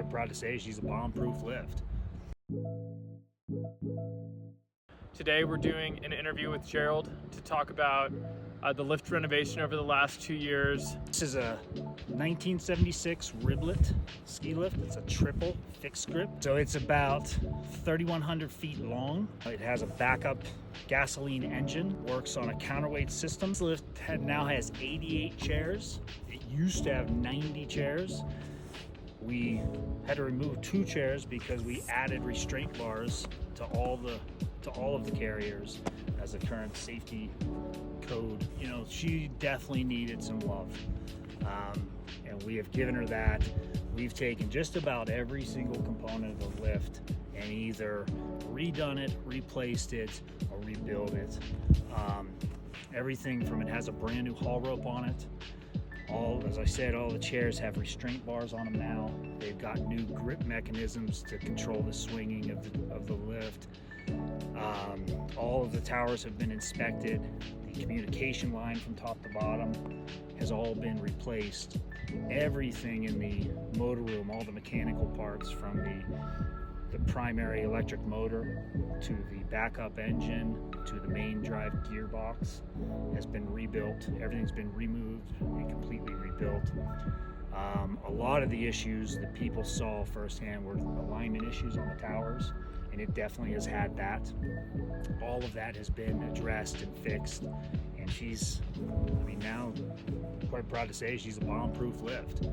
quite proud to say she's a bomb-proof lift. Today we're doing an interview with Gerald to talk about the lift renovation over the last 2 years. This is a 1976 riblet ski lift. It's a triple fixed grip. So it's about 3,100 feet long. It has a backup gasoline engine, works on a counterweight system. This lift now has 88 chairs. It used to have 90 chairs. We had to remove 2 chairs because we added restraint bars to all of the carriers as a current safety code. You know, she definitely needed some love, and we have given her that. We've taken just about every single component of the lift and either redone it, replaced it, or rebuilt it. Everything from it has a brand new haul rope on it. As I said, all the chairs have restraint bars on them now. They've got new grip mechanisms to control the swinging of the lift. All of the towers have been inspected. The communication line from top to bottom has all been replaced. Everything in the motor room, all the mechanical parts from the primary electric motor to the backup engine to the main drive gearbox has been rebuilt. Everything's been removed and completely rebuilt. A lot of the issues that people saw firsthand were alignment issues on the towers, and it definitely has had that. All of that has been addressed and fixed, and she's, now quite proud to say she's a bomb-proof lift.